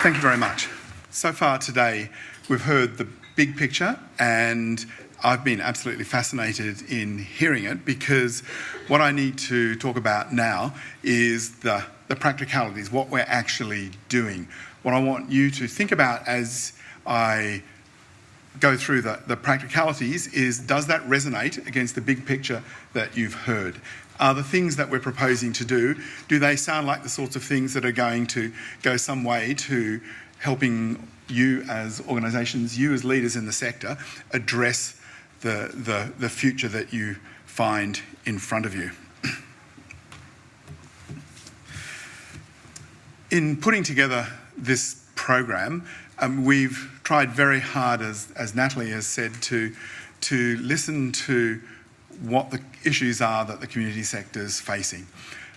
Thank you very much. So far today, we've heard the big picture, and I've been absolutely fascinated in hearing it, because what I need to talk about now is the practicalities, what we're actually doing. What I want you to think about as I go through the practicalities is, does that resonate against the big picture that you've heard? Are the things that we're proposing to do they sound like the sorts of things that are going to go some way to helping you as organisations, you as leaders in the sector, address the future that you find in front of you? In putting together this program, we've tried very hard, as Natalie has said, to listen to what the issues are that the community sector is facing.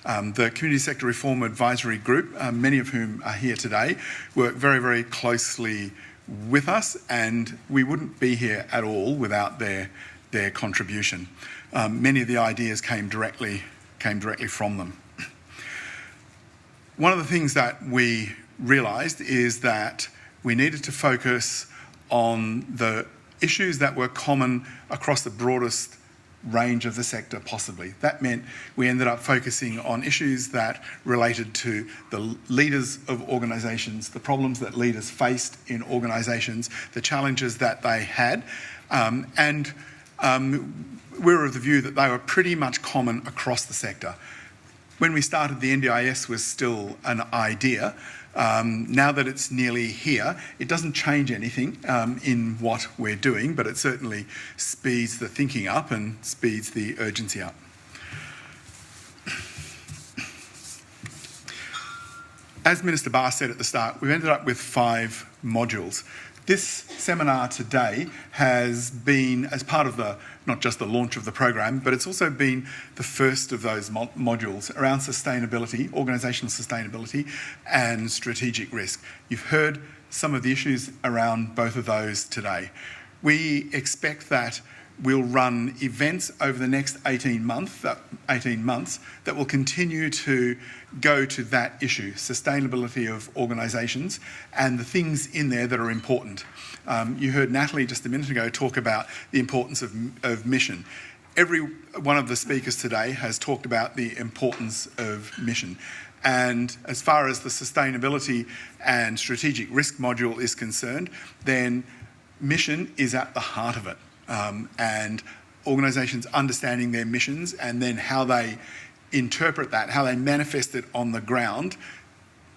The Community Sector Reform Advisory Group, many of whom are here today, work very, very closely with us, and we wouldn't be here at all without their contribution. Many of the ideas came directly from them. One of the things that we realised is that we needed to focus on the issues that were common across the broadest range of the sector possibly. That meant we ended up focusing on issues that related to the leaders of organisations, the problems that leaders faced in organisations, the challenges that they had, and we were of the view that they were pretty much common across the sector. When we started, the NDIS was still an idea. Now that it's nearly here, it doesn't change anything in what we're doing, but it certainly speeds the thinking up and speeds the urgency up. As Minister Barr said at the start, we've ended up with 5 modules. This seminar today has been as part of not just the launch of the program, but it's also been the first of those modules around sustainability, organisational sustainability and strategic risk. You've heard some of the issues around both of those today. We expect that we'll run events over the next 18 months that will continue to go to that issue, sustainability of organisations and the things in there that are important. You heard Natalie just a minute ago talk about the importance of mission. Every one of the speakers today has talked about the importance of mission. And as far as the sustainability and strategic risk module is concerned, then mission is at the heart of it. And organisations understanding their missions and then how they interpret that, how they manifest it on the ground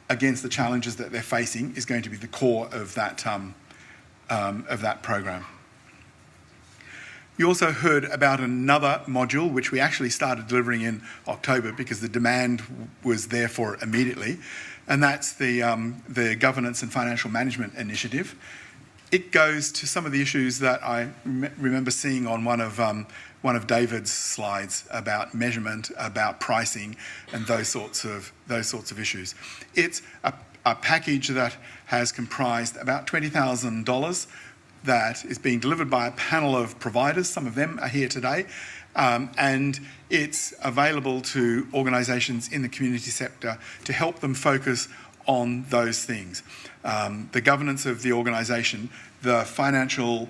against the challenges that they're facing is going to be the core of that program. You also heard about another module which we actually started delivering in October because the demand was there for it immediately, and that's the Governance and Financial Management Initiative. It goes to some of the issues that I remember seeing on one of David's slides about measurement, about pricing, and those sorts of issues. It's a package that has comprised about $20,000 that is being delivered by a panel of providers. Some of them are here today, and it's available to organisations in the community sector to help them focus on those things. The governance of the organisation, the financial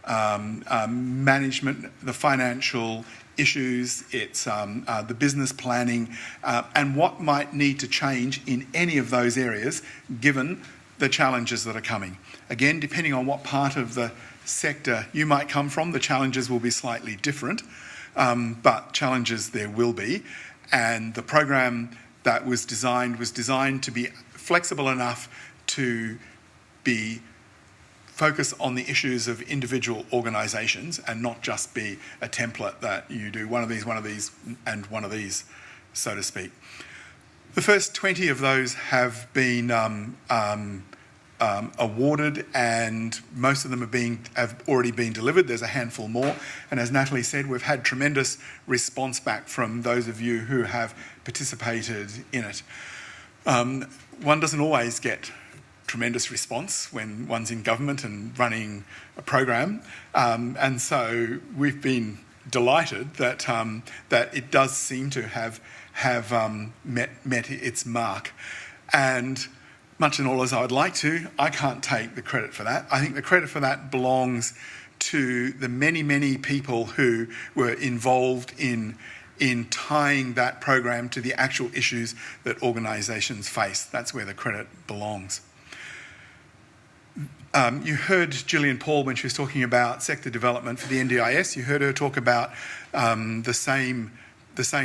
management, the financial issues, it's the business planning, and what might need to change in any of those areas given the challenges that are coming. Again, depending on what part of the sector you might come from, the challenges will be slightly different, but challenges there will be. And the program that was designed to be flexible enough to be focused on the issues of individual organisations and not just be a template that you do one of these, and one of these, so to speak. The first 20 of those have been awarded, and most of them have already been delivered. There's a handful more, and as Natalie said, we've had tremendous response back from those of you who have participated in it. One doesn't always get tremendous response when one's in government and running a program, and so we've been delighted that it does seem to have met its mark. And much and all as I would like to, I can't take the credit for that. I think the credit for that belongs to the many, many people who were involved in tying that program to the actual issues that organisations face. That's where the credit belongs. You heard Gillian Paul when she was talking about sector development for the NDIS. You heard her talk about the same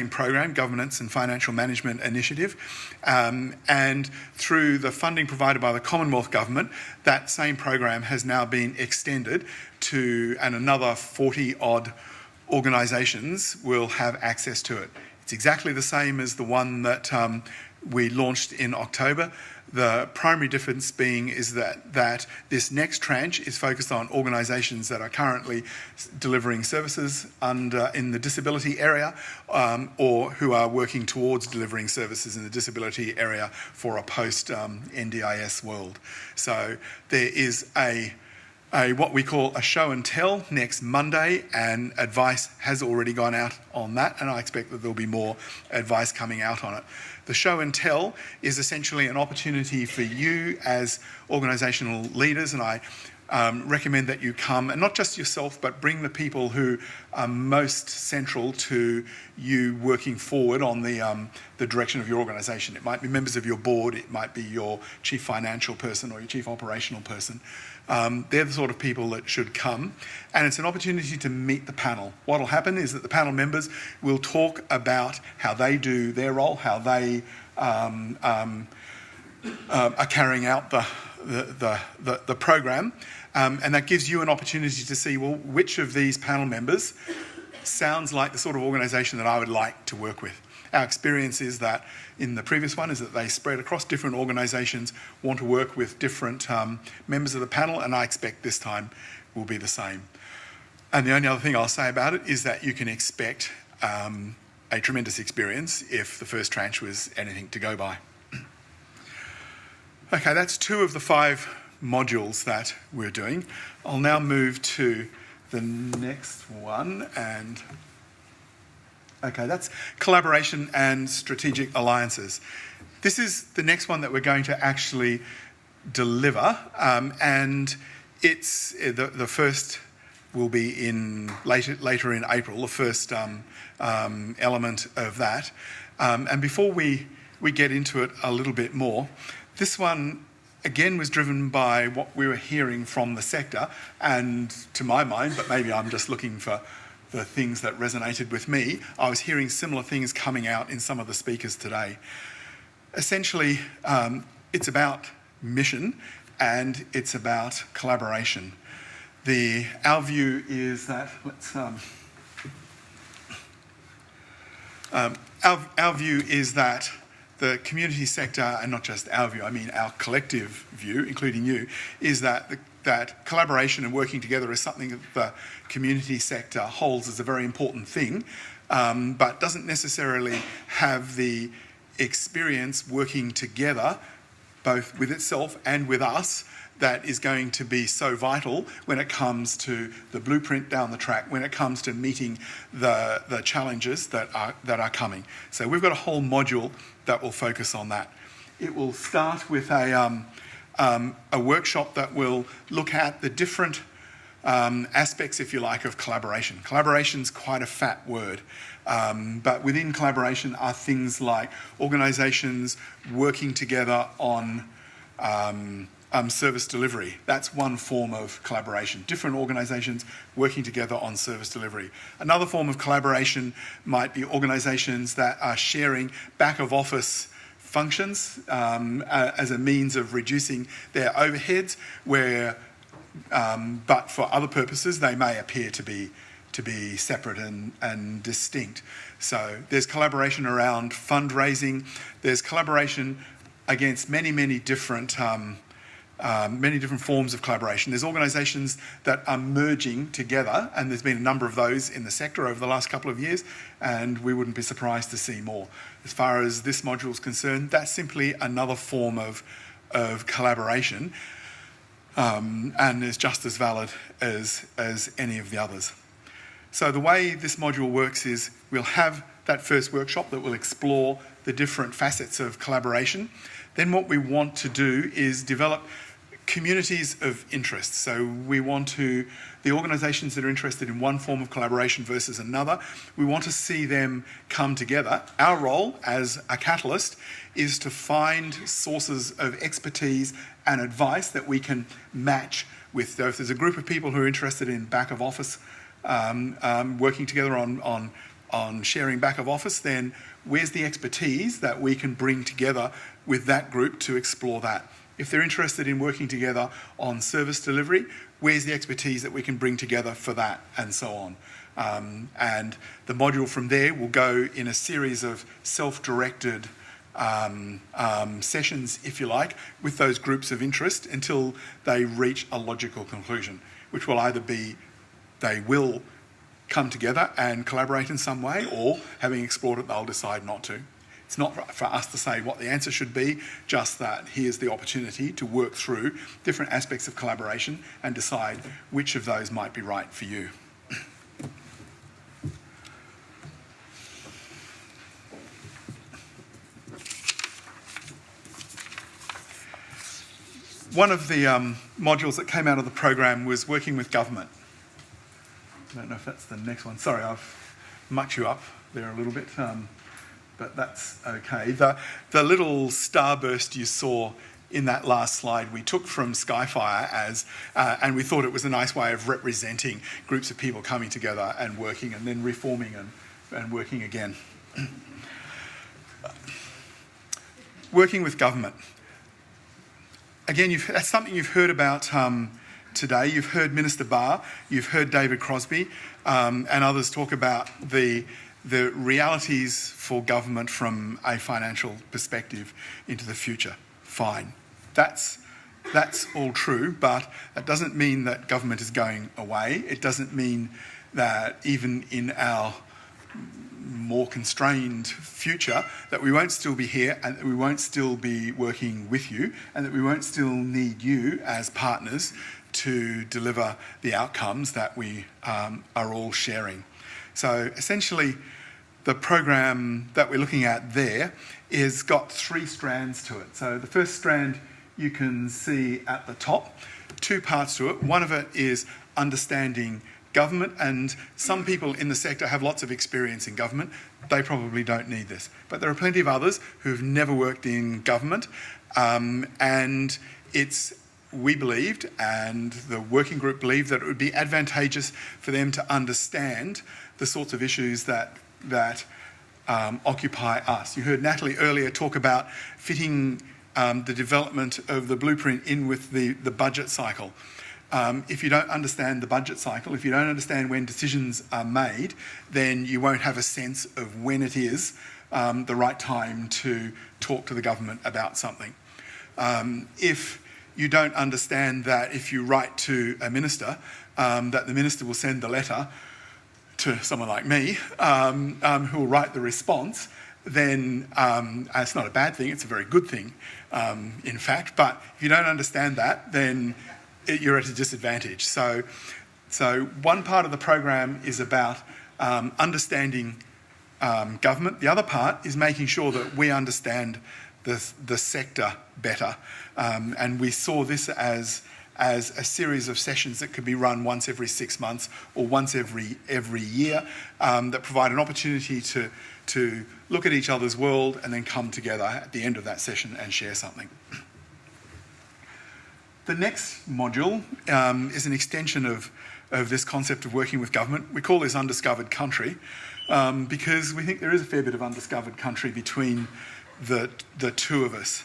program, Governance and Financial Management Initiative, and through the funding provided by the Commonwealth Government, that same program has now been extended to, and another 40-odd organisations will have access to it. It's exactly the same as the one that we launched in October. The primary difference being is that this next tranche is focused on organisations that are currently delivering services in the disability area or who are working towards delivering services in the disability area for a post-NDIS world. So there is a what we call a show and tell next Monday, and advice has already gone out on that, and I expect that there'll be more advice coming out on it. The show and tell is essentially an opportunity for you as organisational leaders, and I recommend that you come, and not just yourself, but bring the people who are most central to you working forward on the direction of your organisation. It might be members of your board, it might be your chief financial person or your chief operational person. They're the sort of people that should come, and it's an opportunity to meet the panel. What will happen is that the panel members will talk about how they do their role, how they are carrying out the program, and that gives you an opportunity to see, well, which of these panel members sounds like the sort of organisation that I would like to work with. Our experience is that in the previous one is that they spread across different organisations, want to work with different members of the panel, and I expect this time will be the same. And the only other thing I'll say about it is that you can expect a tremendous experience if the first tranche was anything to go by. Okay, that's 2 of the 5 modules that we're doing. I'll now move to the next one, and okay, that's collaboration and strategic alliances. This is the next one that we're going to actually deliver, and it's the first will be in later in April, the first element of that. And before we get into it a little bit more, this one again was driven by what we were hearing from the sector, and to my mind, but maybe I'm just looking for the things that resonated with me, I was hearing similar things coming out in some of the speakers today. Essentially, it's about mission and it's about collaboration. Our view is that, our view is that the community sector, and not just our view, I mean our collective view, including you, is that that collaboration and working together is something that the community sector holds as a very important thing, but doesn't necessarily have the experience working together, both with itself and with us, that is going to be so vital when it comes to the blueprint down the track, when it comes to meeting the challenges that are coming. So we've got a whole module that will focus on that. It will start with a workshop that will look at the different aspects, if you like, of collaboration. Collaboration's quite a fat word, but within collaboration are things like organisations working together on service delivery. That's one form of collaboration. Different organisations working together on service delivery. Another form of collaboration might be organisations that are sharing back of office functions as a means of reducing their overheads, where, but for other purposes, they may appear to be separate and distinct. So there's collaboration around fundraising. There's collaboration against many different forms of collaboration. There's organisations that are merging together, and there's been a number of those in the sector over the last couple of years, and we wouldn't be surprised to see more. As far as this module is concerned, that's simply another form of collaboration, and is just as valid as any of the others. So the way this module works is we'll have that first workshop that will explore the different facets of collaboration. Then what we want to do is develop communities of interest. So we want to, the organisations that are interested in one form of collaboration versus another, we want to see them come together. Our role as a catalyst is to find sources of expertise and advice that we can match with. So if there's a group of people who are interested in back of office, working together on sharing back of office, then where's the expertise that we can bring together with that group to explore that? If they're interested in working together on service delivery, where's the expertise that we can bring together for that, and so on. And the module from there will go in a series of self-directed sessions, if you like, with those groups of interest until they reach a logical conclusion, which will either be they will come together and collaborate in some way, or having explored it, they'll decide not to. It's not for us to say what the answer should be, just that here's the opportunity to work through different aspects of collaboration and decide which of those might be right for you. One of the modules that came out of the program was working with government. I don't know if that's the next one. Sorry, I've mucked you up there a little bit. But that's okay. The little starburst you saw in that last slide we took from Skyfire as, and we thought it was a nice way of representing groups of people coming together and working and then reforming and working again. Working with government. Again, that's something you've heard about today. You've heard Minister Barr, you've heard David Crosbie, and others talk about the realities for government from a financial perspective into the future. Fine. That's all true, but that doesn't mean that government is going away. It doesn't mean that even in our more constrained future that we won't still be here and that we won't still be working with you and that we won't still need you as partners to deliver the outcomes that we are all sharing. So essentially, the program that we're looking at there is got 3 strands to it. So the first strand you can see at the top, 2 parts to it. One of it is understanding government, and some people in the sector have lots of experience in government. They probably don't need this. But there are plenty of others who've never worked in government, and we believed, and the working group believed, that it would be advantageous for them to understand the sorts of issues that occupy us. You heard Natalie earlier talk about fitting the development of the blueprint in with the budget cycle. If you don't understand the budget cycle, if you don't understand when decisions are made, then you won't have a sense of when it is the right time to talk to the government about something. If you don't understand that if you write to a minister, that the minister will send the letter to someone like me, who will write the response, then it's not a bad thing, it's a very good thing, in fact. But if you don't understand that, then you're at a disadvantage. So one part of the program is about understanding government. The other part is making sure that we understand the sector better. And we saw this as a series of sessions that could be run once every 6 months or once every year, that provide an opportunity to look at each other's world and then come together at the end of that session and share something. The next module is an extension of this concept of working with government. We call this Undiscovered Country because we think there is a fair bit of undiscovered country between the two of us.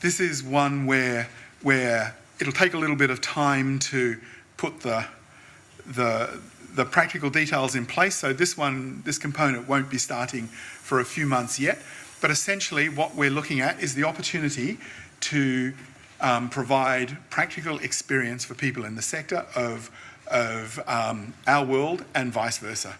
This is one where it'll take a little bit of time to put the practical details in place. So this component won't be starting for a few months yet. But essentially what we're looking at is the opportunity to provide practical experience for people in the sector of our world and vice versa.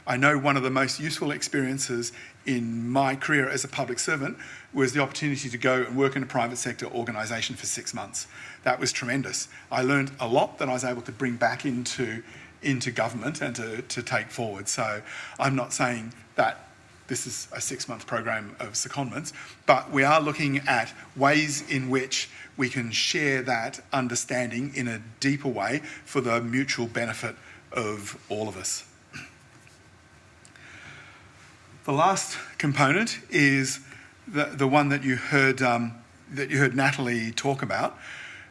I know one of the most useful experiences in my career as a public servant was the opportunity to go and work in a private sector organisation for 6 months. That was tremendous. I learned a lot that I was able to bring back into into government and to take forward. So I'm not saying that this is a 6-month program of secondments, but we are looking at ways in which we can share that understanding in a deeper way for the mutual benefit of all of us. The last component is the one that you heard Natalie talk about.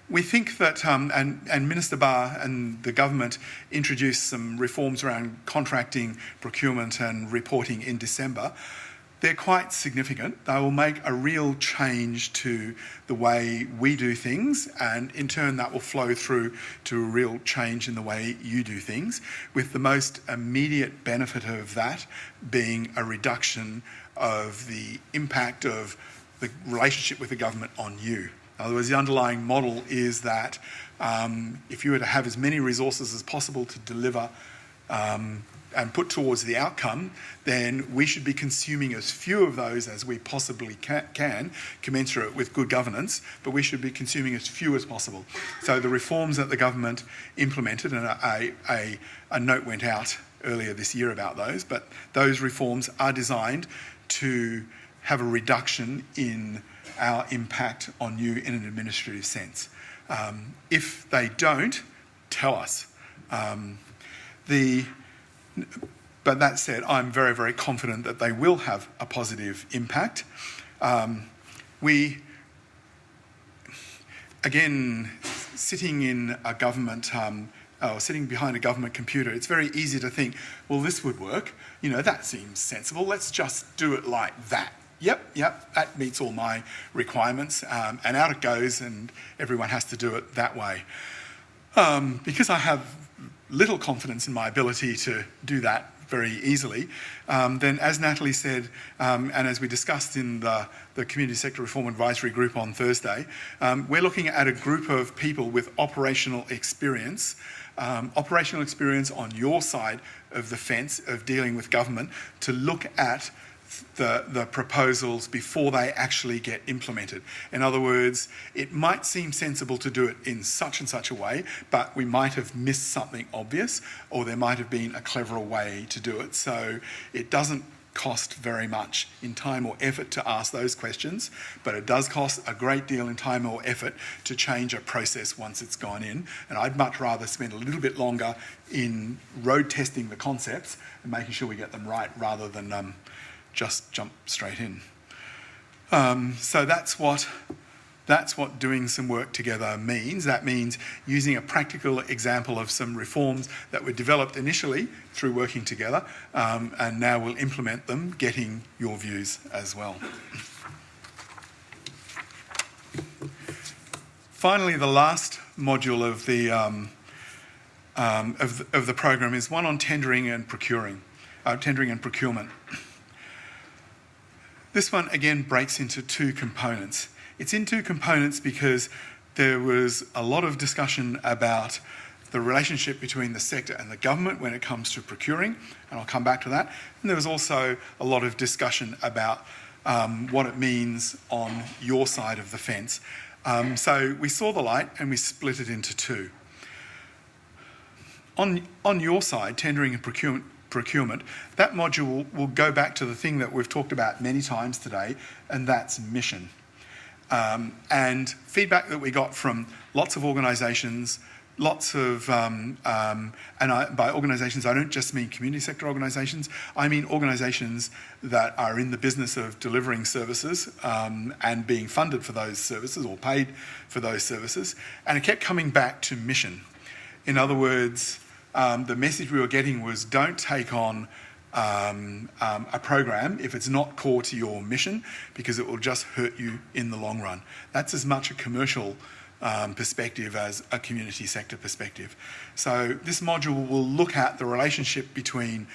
We think that, and Minister Barr and the government introduced some reforms around contracting, procurement and reporting in December. They're quite significant. They will make a real change to the way we do things, and in turn that will flow through to a real change in the way you do things, with the most immediate benefit of that being a reduction of the impact of the relationship with the government on you. In other words, the underlying model is that if you were to have as many resources as possible to deliver and put towards the outcome, then we should be consuming as few of those as we possibly can, commensurate with good governance, but we should be consuming as few as possible. So the reforms that the government implemented, and a note went out earlier this year about those, but those reforms are designed to have a reduction in our impact on you in an administrative sense. If they don't, tell us. But that said, I'm very, very confident that they will have a positive impact. Again, sitting in a government, or sitting behind a government computer, it's very easy to think, well, this would work. You know, that seems sensible. Let's just do it like that. Yep, that meets all my requirements, and out it goes, and everyone has to do it that way. Because I have little confidence in my ability to do that very easily, then as Natalie said, and as we discussed in the Community Sector Reform Advisory Group on Thursday, we're looking at a group of people with operational experience on your side of the fence of dealing with government, to look at the proposals before they actually get implemented. In other words, it might seem sensible to do it in such and such a way, but we might have missed something obvious, or there might have been a cleverer way to do it. So it doesn't cost very much in time or effort to ask those questions, but it does cost a great deal in time or effort to change a process once it's gone in. And I'd much rather spend a little bit longer in road testing the concepts and making sure we get them right, rather than just jump straight in. So that's what doing some work together means. That means using a practical example of some reforms that were developed initially through working together, and now we'll implement them, getting your views as well. Finally, the last module of the program is one on tendering and procurement. This one, again, breaks into two components. It's in two components because there was a lot of discussion about the relationship between the sector and the government when it comes to procuring, and I'll come back to that. And there was also a lot of discussion about what it means on your side of the fence. So we saw the light and we split it into two. On your side, tendering and procurement, that module will go back to the thing that we've talked about many times today, and that's mission. And feedback that we got from lots of organisations, and by organisations I don't just mean community sector organisations, I mean organisations that are in the business of delivering services and being funded for those services or paid for those services, and it kept coming back to mission. In other words, the message we were getting was, don't take on a program if it's not core to your mission, because it will just hurt you in the long run. That's as much a commercial perspective as a community sector perspective. So this module will look at the relationship between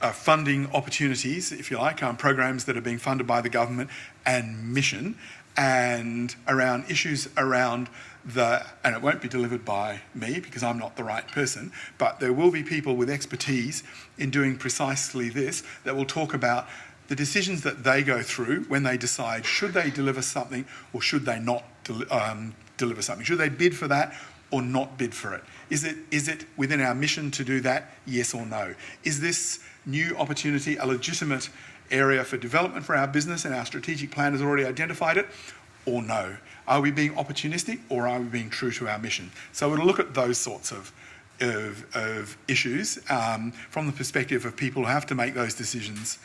funding opportunities, if you like, programs that are being funded by the government, and mission, and around issues around and it won't be delivered by me because I'm not the right person, but there will be people with expertise in doing precisely this that will talk about the decisions that they go through when they decide, should they deliver something or should they not deliver something? Should they bid for that or not bid for it? Is it within our mission to do that, yes or no? Is this new opportunity a legitimate area for development for our business and our strategic plan has already identified it, or no? Are we being opportunistic, or are we being true to our mission? So we'll look at those sorts of issues from the perspective of people who have to make those decisions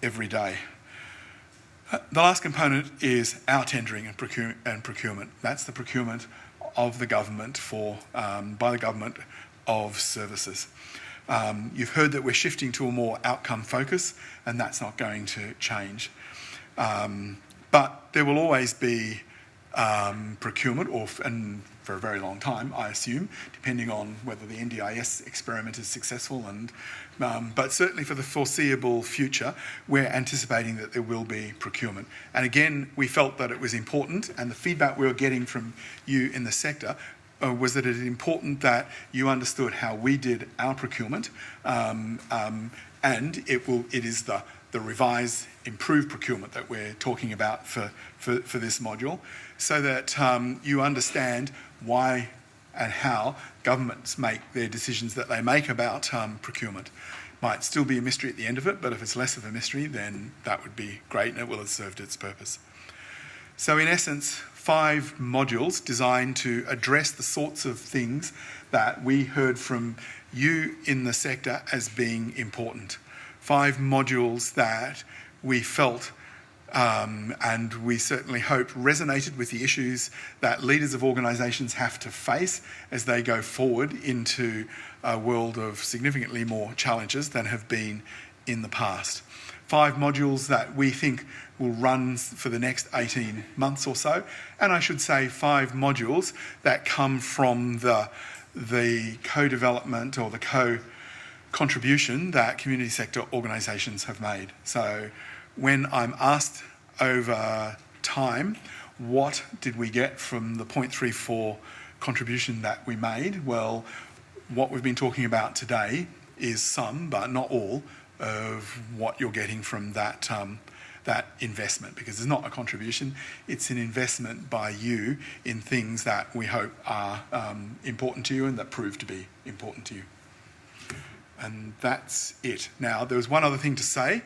every day. The last component is our tendering and procurement. That's the procurement of the government by the government of services. You've heard that we're shifting to a more outcome focus, and that's not going to change. But there will always be procurement, and for a very long time, I assume, depending on whether the NDIS experiment is successful. But certainly for the foreseeable future, we're anticipating that there will be procurement. And again, we felt that it was important, and the feedback we were getting from you in the sector was that it is important that you understood how we did our procurement, and it is the revised, improved procurement that we're talking about for this module, so that you understand why and how governments make their decisions that they make about procurement. Might still be a mystery at the end of it, but if it's less of a mystery, then that would be great and it will have served its purpose. So in essence, 5 modules designed to address the sorts of things that we heard from you in the sector as being important. 5 modules that we felt and we certainly hope resonated with the issues that leaders of organisations have to face as they go forward into a world of significantly more challenges than have been in the past. 5 modules that we think will run for the next 18 months or so, and I should say 5 modules that come from the co-development or the co-contribution that community sector organisations have made. So when I'm asked over time, what did we get from the 0.34 contribution that we made? Well, what we've been talking about today is some, but not all, of what you're getting from that investment, because it's not a contribution, it's an investment by you in things that we hope are important to you and that prove to be important to you. And that's it. Now, there was one other thing to say,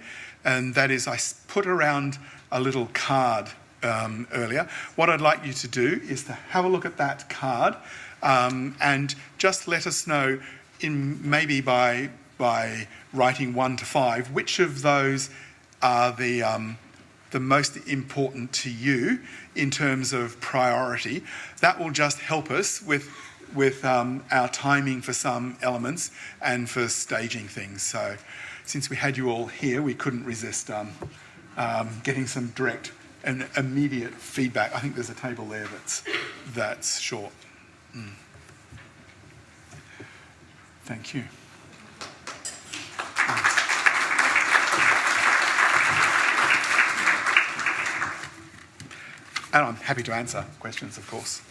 and that is I put around a little card earlier. What I'd like you to do is to have a look at that card and just let us know, maybe by writing 1 to 5, which of those are the most important to you in terms of priority. That will just help us with our timing for some elements and for staging things. So since we had you all here, we couldn't resist getting some direct and immediate feedback. I think there's a table there that's short. Thank you. And I'm happy to answer questions, of course.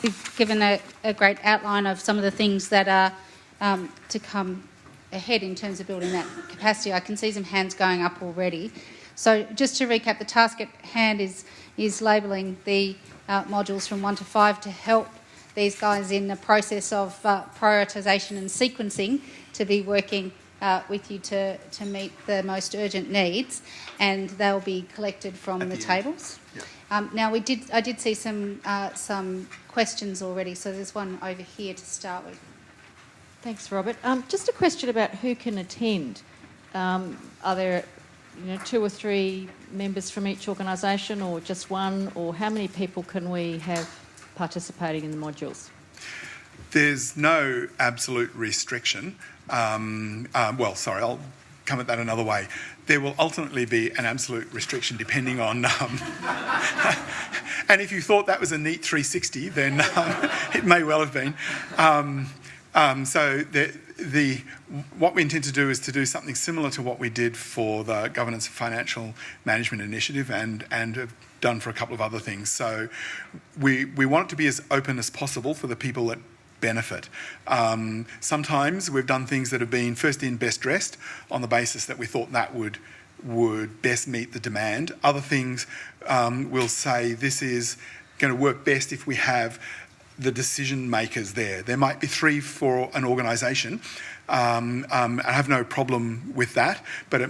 You've given a great outline of some of the things that are to come ahead in terms of building that capacity. I can see some hands going up already. So just to recap, the task at hand is labelling the modules from 1 to 5 to help these guys in the process of prioritisation and sequencing to be working with you to meet the most urgent needs, and they'll be collected from the tables. Yep. Now I did see some questions already, so there's one over here to start with. Thanks, Robert. Just a question about who can attend. Are there 2 or 3 members from each organisation, or just one, or how many people can we have participating in the modules? There's no absolute restriction. I'll come at that another way. There will ultimately be an absolute restriction depending on... and if you thought that was a neat 360, then it may well have been. So what we intend to do is to do something similar to what we did for the Governance and Financial Management Initiative and have done for a couple of other things. So we want it to be as open as possible for the people that benefit. Sometimes we've done things that have been first in, best dressed on the basis that we thought that would would best meet the demand. Other things will say this is going to work best if we have the decision makers there. There might be 3 for an organisation. I have no problem with that, but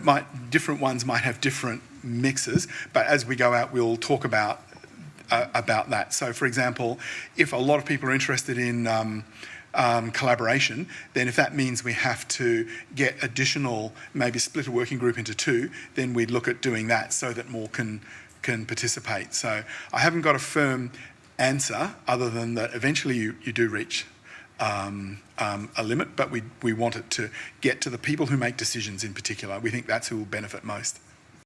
different ones might have different mixes. But as we go out, we'll talk about that. So, for example, if a lot of people are interested in collaboration, then if that means we have to get additional, maybe split a working group into 2, then we'd look at doing that so that more can participate. So I haven't got a firm answer other than that eventually you do reach a limit, but we want it to get to the people who make decisions in particular. We think that's who will benefit most.